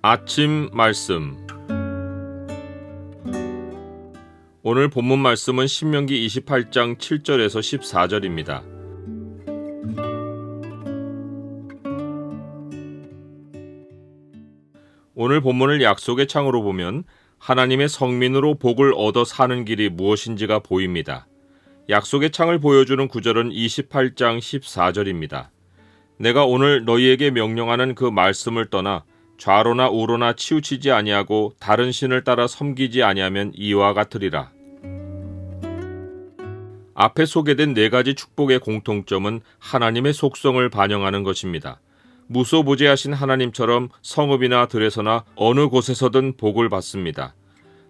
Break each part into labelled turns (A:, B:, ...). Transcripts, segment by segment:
A: 아침 말씀. 오늘 본문 말씀은 신명기 28장 7절에서 14절입니다. 오늘 본문을 약속의 창으로 보면 하나님의 성민으로 복을 얻어 사는 길이 무엇인지가 보입니다. 약속의 창을 보여주는 구절은 28장 14절입니다. 내가 오늘 너희에게 명령하는 그 말씀을 떠나 좌로나 우로나 치우치지 아니하고 다른 신을 따라 섬기지 아니하면 이와 같으리라. 앞에 소개된 네 가지 축복의 공통점은 하나님의 속성을 반영하는 것입니다. 무소부재하신 하나님처럼 성읍이나 들에서나 어느 곳에서든 복을 받습니다.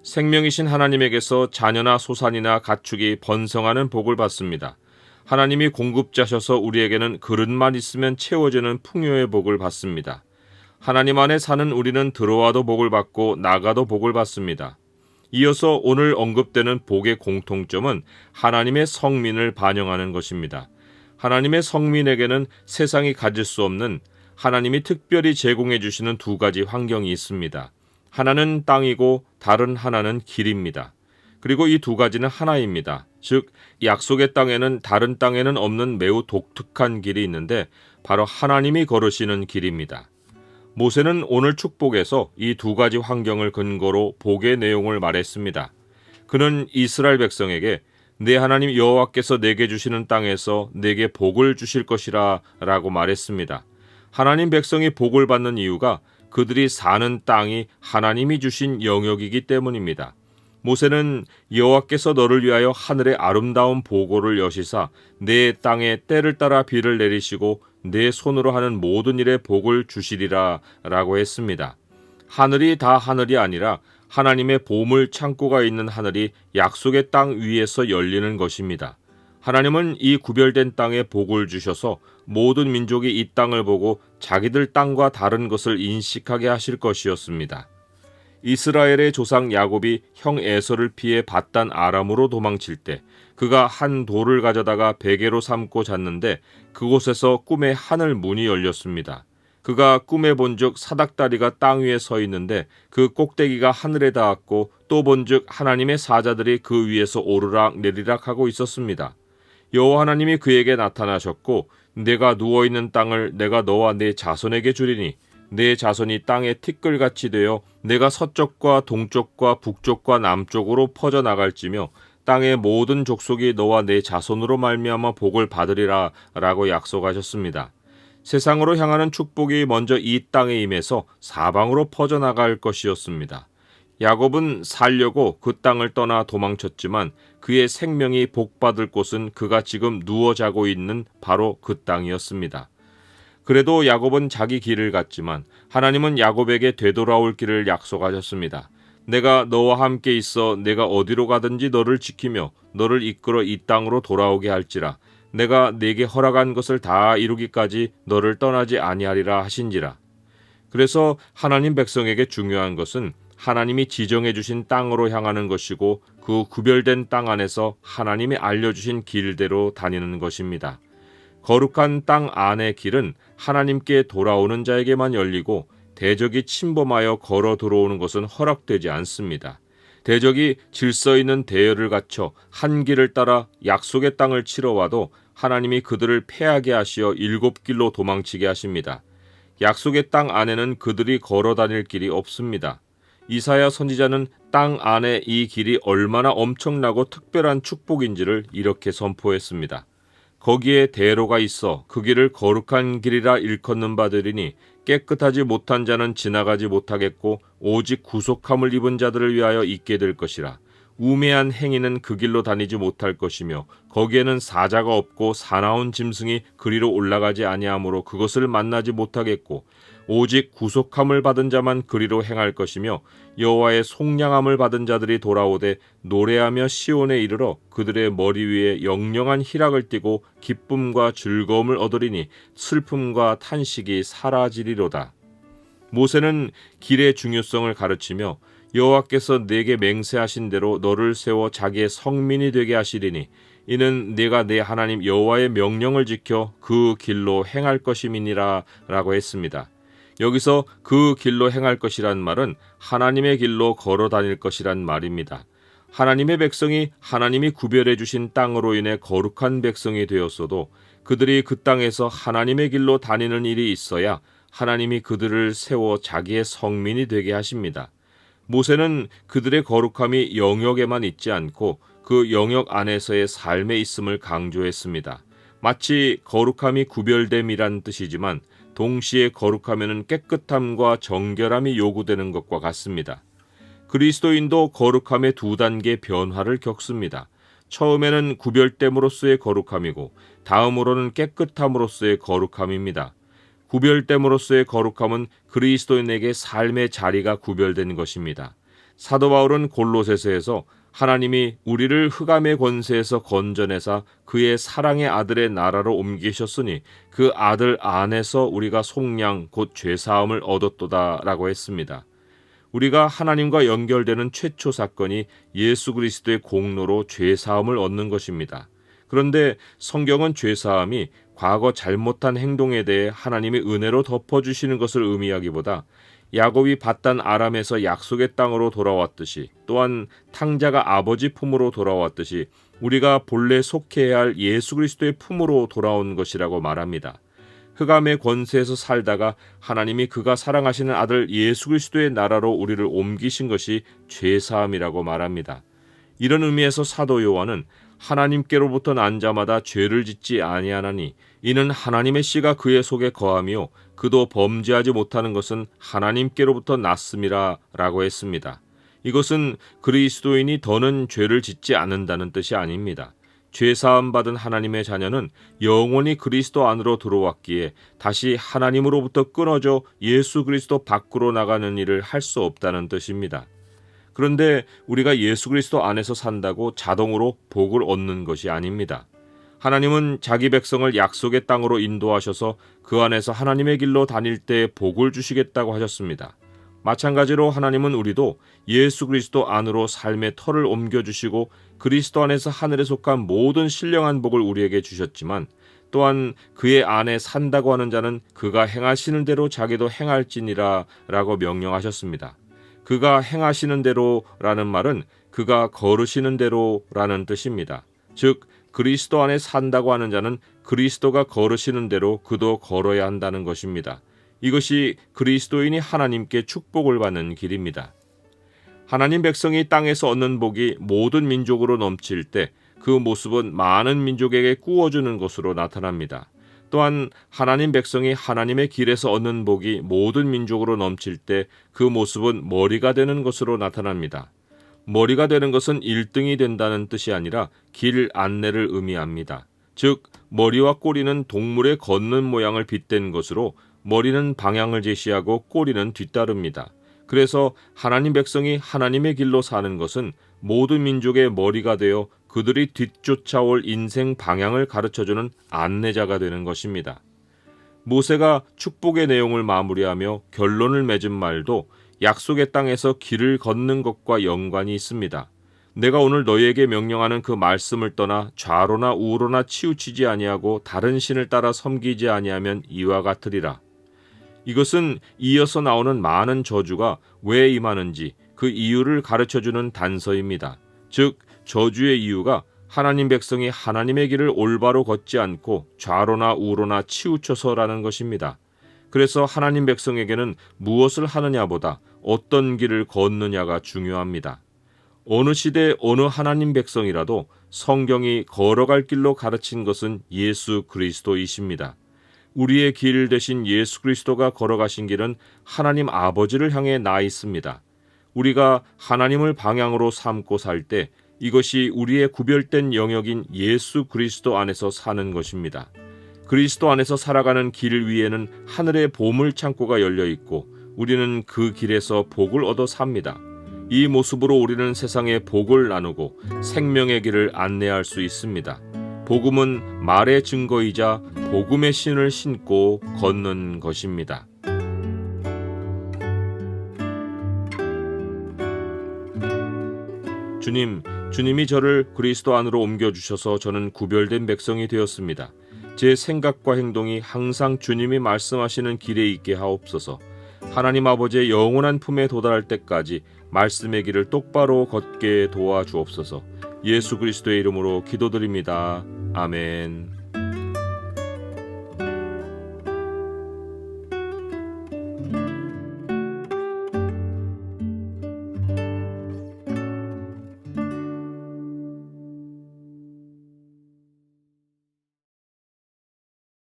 A: 생명이신 하나님에게서 자녀나 소산이나 가축이 번성하는 복을 받습니다. 하나님이 공급자셔서 우리에게는 그릇만 있으면 채워지는 풍요의 복을 받습니다. 하나님 안에 사는 우리는 들어와도 복을 받고 나가도 복을 받습니다. 이어서 오늘 언급되는 복의 공통점은 하나님의 성민을 반영하는 것입니다. 하나님의 성민에게는 세상이 가질 수 없는 하나님이 특별히 제공해 주시는 두 가지 환경이 있습니다. 하나는 땅이고 다른 하나는 길입니다. 그리고 이 두 가지는 하나입니다. 즉 약속의 땅에는 다른 땅에는 없는 매우 독특한 길이 있는데 바로 하나님이 걸으시는 길입니다. 모세는 오늘 축복에서 이 두 가지 환경을 근거로 복의 내용을 말했습니다. 그는 이스라엘 백성에게 내 하나님 여호와께서 내게 주시는 땅에서 내게 복을 주실 것이라 라고 말했습니다. 하나님 백성이 복을 받는 이유가 그들이 사는 땅이 하나님이 주신 영역이기 때문입니다. 모세는 여호와께서 너를 위하여 하늘의 아름다운 보고를 여시사 내 땅에 때를 따라 비를 내리시고 내 손으로 하는 모든 일에 복을 주시리라 라고 했습니다. 하늘이 다 하늘이 아니라 하나님의 보물 창고가 있는 하늘이 약속의 땅 위에서 열리는 것입니다. 하나님은 이 구별된 땅에 복을 주셔서 모든 민족이 이 땅을 보고 자기들 땅과 다른 것을 인식하게 하실 것이었습니다. 이스라엘의 조상 야곱이 형 에서를 피해 밧단 아람으로 도망칠 때 그가 한 돌을 가져다가 베개로 삼고 잤는데 그곳에서 꿈에 하늘 문이 열렸습니다. 그가 꿈에 본즉 사닥다리가 땅 위에 서 있는데 그 꼭대기가 하늘에 닿았고 또 본즉 하나님의 사자들이 그 위에서 오르락 내리락 하고 있었습니다. 여호와 하나님이 그에게 나타나셨고 내가 누워있는 땅을 내가 너와 네 자손에게 주리니 내 자손이 땅에 티끌같이 되어 내가 서쪽과 동쪽과 북쪽과 남쪽으로 퍼져나갈지며 땅의 모든 족속이 너와 내 자손으로 말미암아 복을 받으리라 라고 약속하셨습니다. 세상으로 향하는 축복이 먼저 이 땅에 임해서 사방으로 퍼져나갈 것이었습니다. 야곱은 살려고 그 땅을 떠나 도망쳤지만 그의 생명이 복받을 곳은 그가 지금 누워 자고 있는 바로 그 땅이었습니다. 그래도 야곱은 자기 길을 갔지만 하나님은 야곱에게 되돌아올 길을 약속하셨습니다. 내가 너와 함께 있어 내가 어디로 가든지 너를 지키며 너를 이끌어 이 땅으로 돌아오게 할지라. 내가 네게 허락한 것을 다 이루기까지 너를 떠나지 아니하리라 하신지라. 그래서 하나님 백성에게 중요한 것은 하나님이 지정해 주신 땅으로 향하는 것이고 그 구별된 땅 안에서 하나님이 알려주신 길대로 다니는 것입니다. 거룩한 땅 안의 길은 하나님께 돌아오는 자에게만 열리고 대적이 침범하여 걸어 들어오는 것은 허락되지 않습니다. 대적이 질서 있는 대열을 갖춰 한 길을 따라 약속의 땅을 치러 와도 하나님이 그들을 패하게 하시어 7길로 도망치게 하십니다. 약속의 땅 안에는 그들이 걸어 다닐 길이 없습니다. 이사야 선지자는 땅 안에 이 길이 얼마나 엄청나고 특별한 축복인지를 이렇게 선포했습니다. 거기에 대로가 있어 그 길을 거룩한 길이라 일컫는 바들이니 깨끗하지 못한 자는 지나가지 못하겠고 오직 구속함을 입은 자들을 위하여 있게 될 것이라. 우매한 행위는 그 길로 다니지 못할 것이며 거기에는 사자가 없고 사나운 짐승이 그리로 올라가지 아니하므로 그것을 만나지 못하겠고 오직 구속함을 받은 자만 그리로 행할 것이며 여호와의 속량함을 받은 자들이 돌아오되 노래하며 시온에 이르러 그들의 머리 위에 영영한 희락을 띠고 기쁨과 즐거움을 얻으리니 슬픔과 탄식이 사라지리로다. 모세는 길의 중요성을 가르치며 여호와께서 내게 맹세하신 대로 너를 세워 자기의 성민이 되게 하시리니 이는 내가 내 하나님 여호와의 명령을 지켜 그 길로 행할 것임이니라 라고 했습니다. 여기서 그 길로 행할 것이란 말은 하나님의 길로 걸어 다닐 것이란 말입니다. 하나님의 백성이 하나님이 구별해 주신 땅으로 인해 거룩한 백성이 되었어도 그들이 그 땅에서 하나님의 길로 다니는 일이 있어야 하나님이 그들을 세워 자기의 성민이 되게 하십니다. 모세는 그들의 거룩함이 영역에만 있지 않고 그 영역 안에서의 삶에 있음을 강조했습니다. 마치 거룩함이 구별됨이란 뜻이지만 동시에 거룩하면은 깨끗함과 정결함이 요구되는 것과 같습니다. 그리스도인도 거룩함의 두 단계 변화를 겪습니다. 처음에는 구별됨으로써의 거룩함이고 다음으로는 깨끗함으로써의 거룩함입니다. 구별됨으로써의 거룩함은 그리스도인에게 삶의 자리가 구별된 것입니다. 사도 바울은 골로새서에서 하나님이 우리를 흑암의 권세에서 건져내사 그의 사랑의 아들의 나라로 옮기셨으니 그 아들 안에서 우리가 속량 곧 죄사함을 얻었도다 라고 했습니다. 우리가 하나님과 연결되는 최초 사건이 예수 그리스도의 공로로 죄사함을 얻는 것입니다. 그런데 성경은 죄사함이 과거 잘못한 행동에 대해 하나님의 은혜로 덮어주시는 것을 의미하기보다 야곱이 밧단 아람에서 약속의 땅으로 돌아왔듯이 또한 탕자가 아버지 품으로 돌아왔듯이 우리가 본래 속해야 할 예수 그리스도의 품으로 돌아온 것이라고 말합니다. 흑암의 권세에서 살다가 하나님이 그가 사랑하시는 아들 예수 그리스도의 나라로 우리를 옮기신 것이 죄사함이라고 말합니다. 이런 의미에서 사도 요한은 하나님께로부터 난 자마다 죄를 짓지 아니하나니 이는 하나님의 씨가 그의 속에 거하며 그도 범죄하지 못하는 것은 하나님께로부터 났음이라 라고 했습니다. 이것은 그리스도인이 더는 죄를 짓지 않는다는 뜻이 아닙니다. 죄사함 받은 하나님의 자녀는 영원히 그리스도 안으로 들어왔기에 다시 하나님으로부터 끊어져 예수 그리스도 밖으로 나가는 일을 할 수 없다는 뜻입니다. 그런데 우리가 예수 그리스도 안에서 산다고 자동으로 복을 얻는 것이 아닙니다. 하나님은 자기 백성을 약속의 땅으로 인도하셔서 그 안에서 하나님의 길로 다닐 때 복을 주시겠다고 하셨습니다. 마찬가지로 하나님은 우리도 예수 그리스도 안으로 삶의 터를 옮겨주시고 그리스도 안에서 하늘에 속한 모든 신령한 복을 우리에게 주셨지만 또한 그의 안에 산다고 하는 자는 그가 행하시는 대로 자기도 행할지니라 라고 명령하셨습니다. 그가 행하시는 대로라는 말은 그가 걸으시는 대로라는 뜻입니다. 즉 그리스도 안에 산다고 하는 자는 그리스도가 걸으시는 대로 그도 걸어야 한다는 것입니다. 이것이 그리스도인이 하나님께 축복을 받는 길입니다. 하나님 백성이 땅에서 얻는 복이 모든 민족으로 넘칠 때 그 모습은 많은 민족에게 꾸어주는 것으로 나타납니다. 또한 하나님 백성이 하나님의 길에서 얻는 복이 모든 민족으로 넘칠 때 그 모습은 머리가 되는 것으로 나타납니다. 머리가 되는 것은 1등이 된다는 뜻이 아니라 길 안내를 의미합니다. 즉 머리와 꼬리는 동물의 걷는 모양을 빗댄 것으로 머리는 방향을 제시하고 꼬리는 뒤따릅니다. 그래서 하나님 백성이 하나님의 길로 사는 것은 모든 민족의 머리가 되어 그들이 뒤쫓아올 인생 방향을 가르쳐주는 안내자가 되는 것입니다. 모세가 축복의 내용을 마무리하며 결론을 맺은 말도 약속의 땅에서 길을 걷는 것과 연관이 있습니다. 내가 오늘 너희에게 명령하는 그 말씀을 떠나 좌로나 우로나 치우치지 아니하고 다른 신을 따라 섬기지 아니하면 이와 같으리라. 이것은 이어서 나오는 많은 저주가 왜 임하는지 그 이유를 가르쳐주는 단서입니다. 즉 저주의 이유가 하나님 백성이 하나님의 길을 올바로 걷지 않고 좌로나 우로나 치우쳐서라는 것입니다. 그래서 하나님 백성에게는 무엇을 하느냐보다 어떤 길을 걷느냐가 중요합니다. 어느 시대 어느 하나님 백성이라도 성경이 걸어갈 길로 가르친 것은 예수 그리스도이십니다. 우리의 길 되신 예수 그리스도가 걸어가신 길은 하나님 아버지를 향해 나 있습니다. 우리가 하나님을 방향으로 삼고 살 때 이것이 우리의 구별된 영역인 예수 그리스도 안에서 사는 것입니다. 그리스도 안에서 살아가는 길 위에는 하늘의 보물 창고가 열려 있고 우리는 그 길에서 복을 얻어 삽니다. 이 모습으로 우리는 세상에 복을 나누고 생명의 길을 안내할 수 있습니다. 복음은 말의 증거이자 복음의 신을 신고 걷는 것입니다. 주님이 저를 그리스도 안으로 옮겨주셔서 저는 구별된 백성이 되었습니다. 제 생각과 행동이 항상 주님이 말씀하시는 길에 있게 하옵소서. 하나님 아버지의 영원한 품에 도달할 때까지 말씀의 길을 똑바로 걷게 도와주옵소서. 예수 그리스도의 이름으로 기도드립니다. 아멘.